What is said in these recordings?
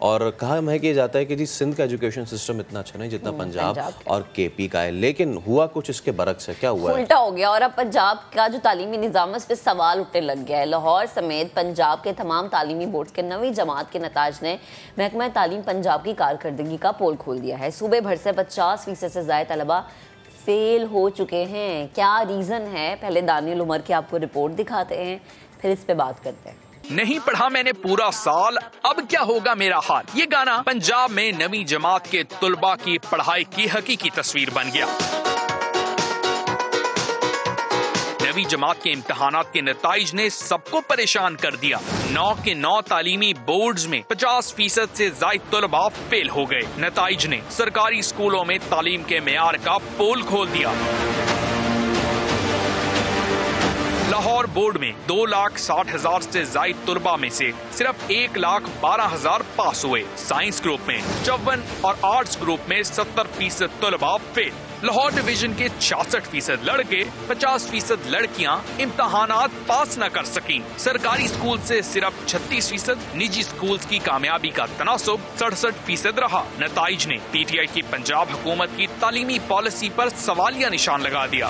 और कहा महकिया जाता है कि जी सिंध का एजुकेशन सिस्टम इतना अच्छा नहीं जितना पंजाब और केपी का है, लेकिन हुआ कुछ इसके बरक्स है। क्या हुआ है? उल्टा हो गया और अब पंजाब का जो तालीमी निज़ाम है उस पर सवाल उठने लग गया है। लाहौर समेत पंजाब के तमाम तालीमी बोर्ड के 9वीं जमात के नताज ने महकमा तालीम पंजाब की कारकर्दगी का पोल खोल दिया है। सूबे भर से 50% से ज़ायद तलबा फेल हो चुके हैं। क्या रीज़न है? पहले दानियल उमर की आपको रिपोर्ट दिखाते हैं, फिर इस पे बात करते हैं। नहीं पढ़ा मैंने पूरा साल, अब क्या होगा मेरा हाल। ये गाना पंजाब में 9वीं जमात के तुलबा की पढ़ाई की हकीकी तस्वीर बन गया। 9वीं जमात के इम्तिहानात के नताइज ने सबको परेशान कर दिया। 9 के 9 तालीमी बोर्ड्स में 50% से ज़ायद तलबा फेल हो गए। नताइज ने सरकारी स्कूलों में तालीम के मेयार का पोल खोल दिया। लाहौर बोर्ड में 2,60,000 से ज़ायद तुलबा में से सिर्फ 1,12,000 पास हुए। साइंस ग्रुप में 54 और आर्ट्स ग्रुप में 70% तुलबा फेल। लाहौर डिवीजन के 66% लड़के, 50% लड़कियां इम्तहानात पास न कर सकीं। सरकारी स्कूल से सिर्फ 36%, निजी स्कूल की कामयाबी का तनासुब 67% रहा। नताइज ने PTI की पंजाब हुकूमत की तालीमी पॉलिसी पर सवालिया निशान लगा दिया।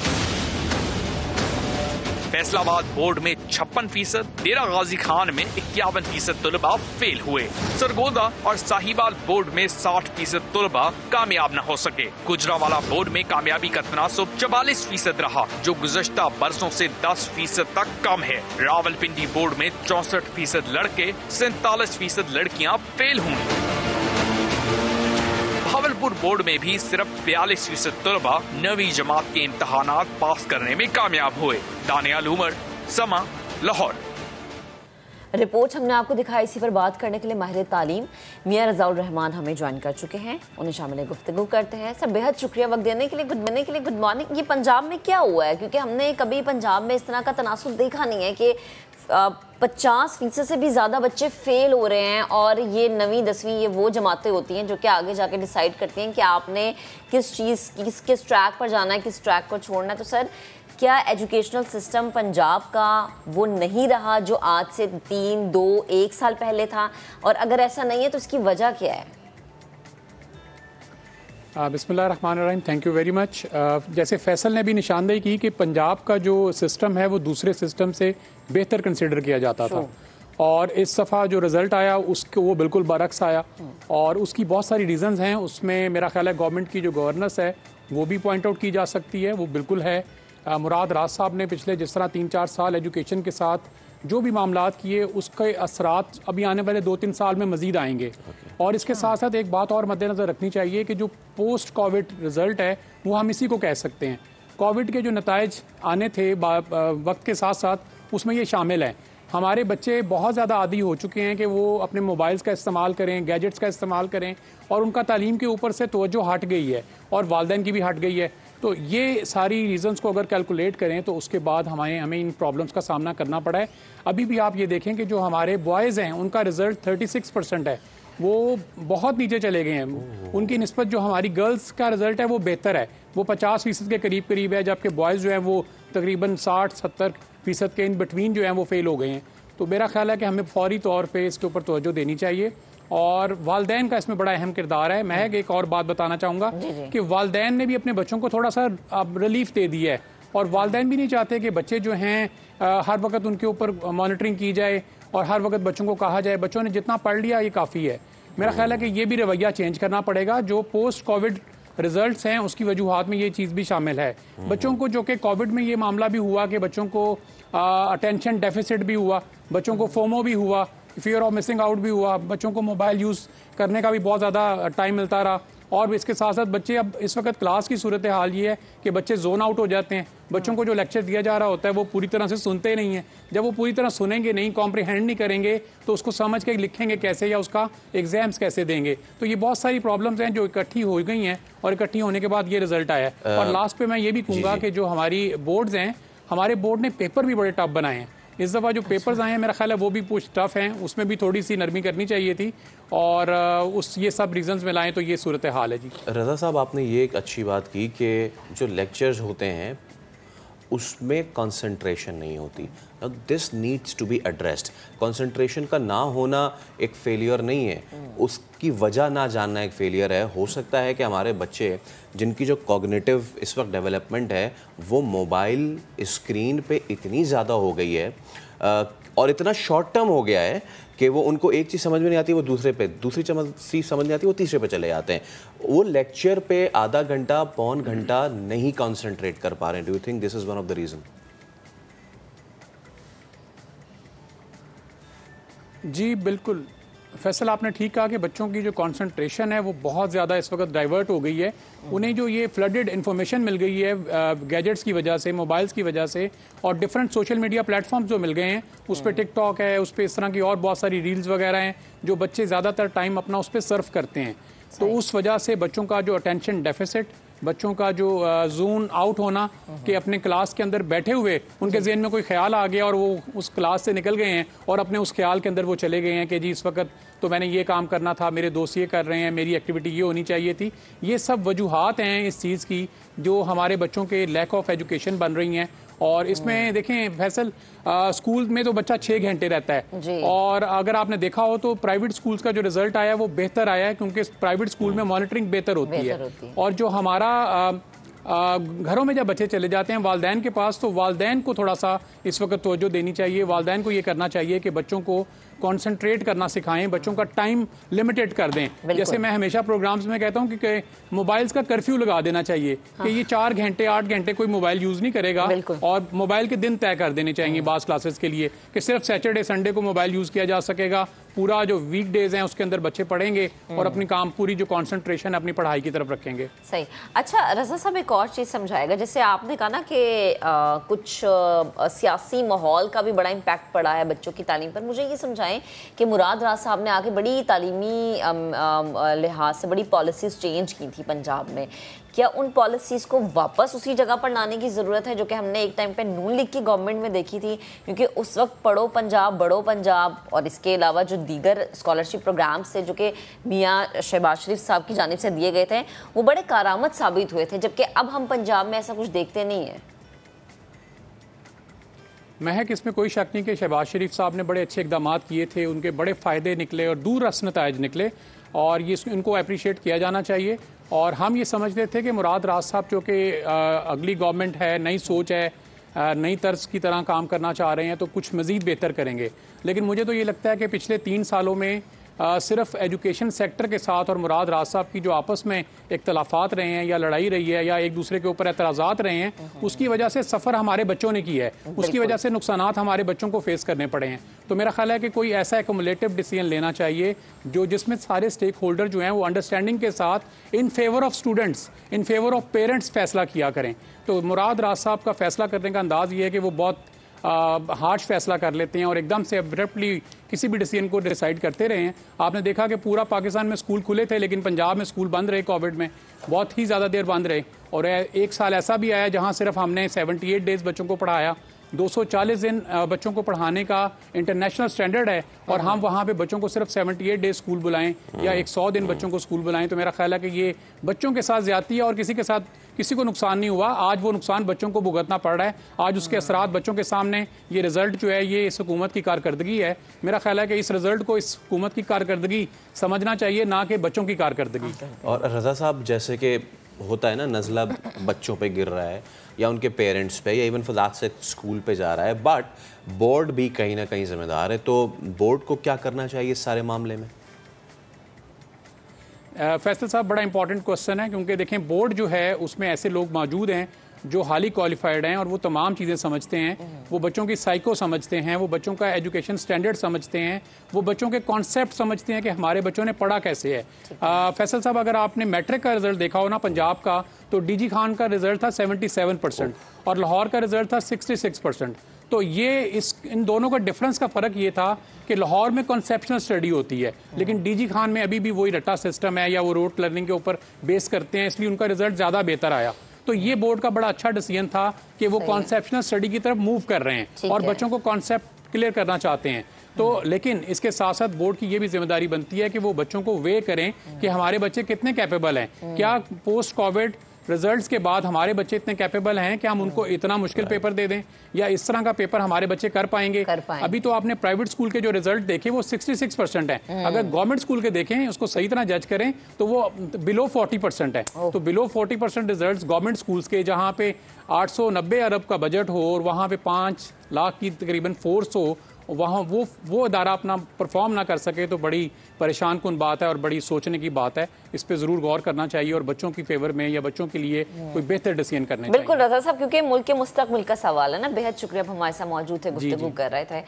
फैसलाबाद बोर्ड में 56%, डेरा गाजी खान में 51% तुलबा फेल हुए। सरगोदा और साहिवाल बोर्ड में 60% तुलबा कामयाब न हो सके। गुजरावाला बोर्ड में कामयाबी का तनासुब 44% रहा, जो गुज़श्ता बरसों से 10% तक कम है। रावलपिंडी बोर्ड में 64% लड़के, 47% लड़कियां फेल हुई। भावलपुर बोर्ड में भी सिर्फ 42% तलबा 9वीं जमात के इम्तहानात पास करने में कामयाब हुए। दानियाल उमर, समा, लाहौर। रिपोर्ट हमने आपको दिखाई। इसी पर बात करने के लिए माहिर तालीम मियां रज़ाउल रहमान हमें ज्वाइन कर चुके हैं। उन्हें शामिल गुफ्तगू करते हैं। सर बेहद शुक्रिया वक्त देने के लिए। Good morning. ये पंजाब में क्या हुआ है? क्योंकि हमने कभी पंजाब में इस तरह का तनासुब देखा नहीं है कि 50% से भी ज़्यादा बच्चे फेल हो रहे हैं। और ये 9वीं 10वीं ये वो जमातें होती हैं जो कि आगे जाके डिसाइड करती हैं कि आपने किस ट्रैक पर जाना है, किस ट्रैक को छोड़ना है। तो सर क्या एजुकेशनल सिस्टम पंजाब का वो नहीं रहा जो आज से 3, 2, 1 साल पहले था? और अगर ऐसा नहीं है तो इसकी वजह क्या है? बिस्मिल्लाहिर्रहमानिर्रहीम, थैंक यू वेरी मच। जैसे फैसल ने भी निशानदेही की कि पंजाब का जो सिस्टम है वो दूसरे सिस्टम से बेहतर कंसिडर किया जाता था, और इस दफ़ा जो रिज़ल्ट आया उसको वो बिल्कुल बरक्स आया। और उसकी बहुत सारी रीज़न्स हैं। उसमें मेरा ख्याल है गवर्नमेंट की जो गवर्नेंस है वो भी पॉइंट आउट की जा सकती है, वो बिल्कुल है। मुराद राज साहब ने पिछले जिस तरह 3-4 साल एजुकेशन के साथ जो भी मामलात किए उसके असरात अभी आने वाले 2-3 साल में मज़ीद आएंगे। और इसके साथ साथ एक बात और मद्देनज़र रखनी चाहिए कि जो पोस्ट कोविड रिज़ल्ट है वो हम इसी को कह सकते हैं। कोविड के जो नताइज आने थे वक्त के साथ साथ उसमें ये शामिल हैं। हमारे बच्चे बहुत ज़्यादा आदी हो चुके हैं कि वो अपने मोबाइल्स का इस्तेमाल करें, गैजेट्स का इस्तेमाल करें, और उनका तालीम के ऊपर से तवज्जो हट गई है और वालिदैन की भी हट गई है। तो ये सारी रीज़न्स को अगर कैलकुलेट करें तो उसके बाद हमें इन प्रॉब्लम्स का सामना करना पड़ा है। अभी भी आप ये देखें कि जो हमारे बॉयज़ हैं उनका रिज़ल्ट 36% है, वो बहुत नीचे चले गए हैं। उनकी निस्बत जो हमारी गर्ल्स का रिज़ल्ट है वो बेहतर है, वो 50% के करीब है, जबकि बॉयज़ जो हैं वो तकरीबन 60-70% के इन बिटवीन जो हैं वो फेल हो गए हैं। तो मेरा ख्याल है कि हमें फौरी तौर पर इसके ऊपर तवज्जो देनी चाहिए, और वालिदैन का इसमें बड़ा अहम किरदार है। मैं एक और बात बताना चाहूँगा कि वालिदैन ने भी अपने बच्चों को थोड़ा सा रिलीफ दे दिया है, और वालिदैन भी नहीं चाहते कि बच्चे जो हैं हर वक्त उनके ऊपर मॉनिटरिंग की जाए और हर वक्त बच्चों को कहा जाए बच्चों ने जितना पढ़ लिया ये काफ़ी है। मेरा ख्याल है कि ये भी रवैया चेंज करना पड़ेगा। जो पोस्ट कोविड रिजल्ट्स हैं उसकी वजूहात में ये चीज़ भी शामिल है। बच्चों को जो कि कोविड में ये मामला भी हुआ कि बच्चों को अटेंशन डेफिसिट भी हुआ, बच्चों को फोमो भी हुआ, फियर ऑफ मिसिंग आउट भी हुआ, बच्चों को मोबाइल यूज़ करने का भी बहुत ज़्यादा टाइम मिलता रहा। और इसके साथ साथ बच्चे अब इस वक्त क्लास की सूरत हाल ये है कि बच्चे जोन आउट हो जाते हैं। बच्चों को जो लेक्चर दिया जा रहा होता है वो पूरी तरह से सुनते नहीं हैं। जब वो पूरी तरह सुनेंगे नहीं, कॉम्प्रिहेंड नहीं करेंगे, तो उसको समझ के लिखेंगे कैसे या उसका एग्जाम्स कैसे देंगे। तो ये बहुत सारी प्रॉब्लम्स हैं जो इकट्ठी हो गई हैं, और इकट्ठी होने के बाद ये रिजल्ट आया है। और लास्ट पे मैं ये भी कहूँगा कि जो हमारी बोर्ड्स हैं, हमारे बोर्ड ने पेपर भी बड़े टफ बनाए हैं। इस दफ़ा जो पेपर्स आए हैं मेरा ख्याल है वो भी कुछ टफ हैं, उसमें भी थोड़ी सी नरमी करनी चाहिए थी, और ये सब रीजंस में लाएं तो ये सूरत हाल है। जी रज़ा साहब, आपने ये एक अच्छी बात की कि जो लेक्चर्स होते हैं उसमें कंसंट्रेशन नहीं होती। This needs to be addressed. Concentration का ना होना एक फेलियर नहीं है, उसकी वजह ना जानना एक फेलियर है। हो सकता है कि हमारे बच्चे जिनकी जो कॉग्निटिव इस वक्त डेवलपमेंट है वो मोबाइल स्क्रीन पे इतनी ज़्यादा हो गई है और इतना शॉर्ट टर्म हो गया है कि वो उनको एक चीज़ समझ में नहीं आती, वो दूसरे पे, दूसरी चीज़ समझ नहीं आती, वो तीसरे पे चले जाते हैं। वो लेक्चर पे आधा घंटा पौन घंटा नहीं कंसंट्रेट कर पा रहे हैं। Do you think this is one of the reason? जी बिल्कुल फैसल, आपने ठीक कहा कि बच्चों की जो कंसंट्रेशन है वो बहुत ज़्यादा इस वक्त डाइवर्ट हो गई है। उन्हें जो ये फ्लडेड इन्फॉर्मेशन मिल गई है गैजेट्स की वजह से, मोबाइल्स की वजह से, और डिफरेंट सोशल मीडिया प्लेटफॉर्म्स जो मिल गए हैं, उस पर टिकटॉक है, उस पर इस तरह की और बहुत सारी रील्स वगैरह हैं जो बच्चे ज़्यादातर टाइम अपना उस पर सर्व करते हैं। तो उस वजह से बच्चों का जो अटेंशन डेफिसिट, बच्चों का जो जून आउट होना कि अपने क्लास के अंदर बैठे हुए उनके ज़हन में कोई ख्याल आ गया और वो उस क्लास से निकल गए हैं और अपने उस ख्याल के अंदर वो चले गए हैं कि जी इस वक्त तो मैंने ये काम करना था, मेरे दोस्त ये कर रहे हैं, मेरी एक्टिविटी ये होनी चाहिए थी। ये सब वजूहात हैं इस चीज़ की जो हमारे बच्चों के लैक ऑफ एजुकेशन बन रही हैं। और इसमें देखें फैसल, स्कूल में तो बच्चा 6 घंटे रहता है, और अगर आपने देखा हो तो प्राइवेट स्कूल्स का जो रिजल्ट आया है वो बेहतर आया है, क्योंकि प्राइवेट स्कूल में मॉनिटरिंग बेहतर होती है। और जो हमारा घरों में जब बच्चे चले जाते हैं वालदैन के पास, तो वालदैन को थोड़ा सा इस वक्त तवज्जो देनी चाहिए। वालदैन को ये करना चाहिए कि बच्चों को कंसंट्रेट करना सिखाएं, बच्चों का टाइम लिमिटेड कर दें। जैसे मैं हमेशा प्रोग्राम्स में कहता हूं कि मोबाइल्स का कर्फ्यू लगा देना चाहिए कि ये 4 घंटे 8 घंटे कोई मोबाइल यूज नहीं करेगा, और मोबाइल के दिन तय कर देने चाहिए बास क्लासेस के लिए कि सिर्फ सैटरडे संडे को मोबाइल यूज किया जा सकेगा। पूरा जो वीक डेज हैं उसके अंदर बच्चे पढ़ेंगे और अपनी काम पूरी जो कंसंट्रेशन अपनी पढ़ाई की तरफ रखेंगे। सही। अच्छा रजा साहब, एक और चीज़ समझाएगा, जैसे आपने कहा ना कि कुछ सियासी माहौल का भी बड़ा इम्पैक्ट पड़ा है बच्चों की तालीम पर। मुझे ये समझाएं कि मुराद राज साहब ने आके बड़ी तालीमी लिहाज से बड़ी पॉलिसीज़ चेंज की थी पंजाब में। क्या उन पॉलिसीज़ को वापस उसी जगह पर लाने की ज़रूरत है जो कि हमने एक टाइम पे नून लीग की गवर्नमेंट में देखी थी? क्योंकि उस वक्त पढ़ो पंजाब बढ़ो पंजाब और इसके अलावा जो दीगर स्कॉलरशिप प्रोग्राम्स थे जो कि मियाँ शहबाज शरीफ साहब की जानिब से दिए गए थे वो बड़े कारआमद साबित हुए थे, जबकि अब हम पंजाब में ऐसा कुछ देखते नहीं है। महक, इसमें कोई शक नहीं कि शहबाज शरीफ साहब ने बड़े अच्छे इकदाम किए थे, उनके बड़े फ़ायदे निकले और दूर रस नताइज निकले, और ये इनको अप्रिशिएट किया जाना चाहिए। और हम ये समझते थे कि मुराद राज साहब जो कि अगली गवर्नमेंट है, नई सोच है, नई तर्ज की तरह काम करना चाह रहे हैं, तो कुछ मज़ीद बेहतर करेंगे। लेकिन मुझे तो ये लगता है कि पिछले 3 सालों में सिर्फ एजुकेशन सेक्टर के साथ और मुराद राज साहब की जो आपस में इख्तलाफात रहे हैं या लड़ाई रही है या एक दूसरे के ऊपर एतराज़ात रहे हैं, उसकी वजह से सफ़र हमारे बच्चों ने की है, उसकी वजह से नुकसानात हमारे बच्चों को फेस करने पड़े हैं। तो मेरा ख्याल है कि कोई ऐसा एक्युमुलेटिव डिसीजन लेना चाहिए जो जिसमें सारे स्टेक होल्डर जो हैं वो अंडरस्टैंडिंग के साथ in favour of students, in favour of parents फैसला किया करें। तो मुराद राज साहब का फैसला करने का अंदाज़ ये है कि वो बहुत हार्श फैसला कर लेते हैं और एकदम से अब्रप्टली किसी भी डिसीजन को डिसाइड करते रहे हैं। आपने देखा कि पूरा पाकिस्तान में स्कूल खुले थे लेकिन पंजाब में स्कूल बंद रहे, कोविड में बहुत ही ज़्यादा देर बंद रहे। और एक साल ऐसा भी आया जहां सिर्फ हमने 78 डेज़ बच्चों को पढ़ाया। 240 दिन बच्चों को पढ़ाने का इंटरनेशनल स्टैंडर्ड है और हम वहाँ पे बच्चों को सिर्फ 78 डेज स्कूल बुलाएं या 100 दिन बच्चों को स्कूल बुलाएं, तो मेरा ख्याल है कि ये बच्चों के साथ ज्यादती है और किसी को नुकसान नहीं हुआ। आज वो नुकसान बच्चों को भुगतना पड़ रहा है, आज उसके असरात बच्चों के सामने। ये रिजल्ट जो है ये इस हुकूमत की कारकर्दगी है। मेरा ख्याल है कि इस रिजल्ट को इस हुकूमत की कारकर्दगी समझना चाहिए, ना कि बच्चों की कारकर्दगी। और रजा साहब, जैसे कि होता है ना, नज़ला बच्चों पे गिर रहा है या उनके पेरेंट्स पे या इवन फॉर दैट से स्कूल पे जा रहा है, बट बोर्ड भी कहीं ना कहीं जिम्मेदार है। तो बोर्ड को क्या करना चाहिए इस सारे मामले में? फैसल साहब, बड़ा इंपॉर्टेंट क्वेश्चन है, क्योंकि देखें बोर्ड जो है उसमें ऐसे लोग मौजूद हैं जो हाली क्वालिफाइड हैं और वो तमाम चीज़ें समझते हैं। वो बच्चों की साइको समझते हैं, वो बच्चों का एजुकेशन स्टैंडर्ड समझते हैं, वो बच्चों के कॉन्सेप्ट समझते हैं कि हमारे बच्चों ने पढ़ा कैसे है। फैसल साहब, अगर आपने मैट्रिक का रिजल्ट देखा हो ना पंजाब का, तो डीजी खान का रिजल्ट था 77% और लाहौर का रिजल्ट था 66%। तो ये इन दोनों का डिफरेंस का फ़र्क ये था कि लाहौर में कॉन्सेप्शनल स्टडी होती है लेकिन डीजी खान में अभी भी वही रट्टा सिस्टम है या वो रोट लर्निंग के ऊपर बेस करते हैं, इसलिए उनका रिजल्ट ज़्यादा बेहतर आया। तो ये बोर्ड का बड़ा अच्छा डिसीजन था कि वो कॉन्सेप्शनल स्टडी की तरफ मूव कर रहे हैं और बच्चों को कॉन्सेप्ट क्लियर करना चाहते हैं। तो लेकिन इसके साथ साथ बोर्ड की ये भी जिम्मेदारी बनती है कि वो बच्चों को वे करें कि हमारे बच्चे कितने कैपेबल हैं, क्या पोस्ट कोविड रिजल्ट्स के बाद हमारे बच्चे इतने कैपेबल हैं कि हम उनको इतना मुश्किल पेपर दे दें या इस तरह का पेपर हमारे बच्चे कर पाएंगे। अभी तो आपने प्राइवेट स्कूल के जो रिजल्ट देखे वो 66% है, अगर गवर्नमेंट स्कूल के देखें उसको सही तरह जज करें तो वो बिलो 40% है। तो बिलो 40% रिजल्ट गवर्नमेंट स्कूल्स के, जहाँ पे 890 अरब का बजट हो और वहाँ पे 5 लाख की तकरीबन फोर्स हो, वहाँ वो अदारा अपना परफॉर्म ना कर सके तो बड़ी परेशान कुन बात है और बड़ी सोचने की बात है। इस पे जरूर गौर करना चाहिए और बच्चों की फेवर में या बच्चों के लिए कोई बेहतर डिसीजन करने चाहिए। बिल्कुल रजा साहब, क्योंकि मुल्क के मुस्तकबिल का सवाल है ना। बेहद शुक्रिया, आप हमारे साथ मौजूद थे, गुफ्तगू कर रहे थे।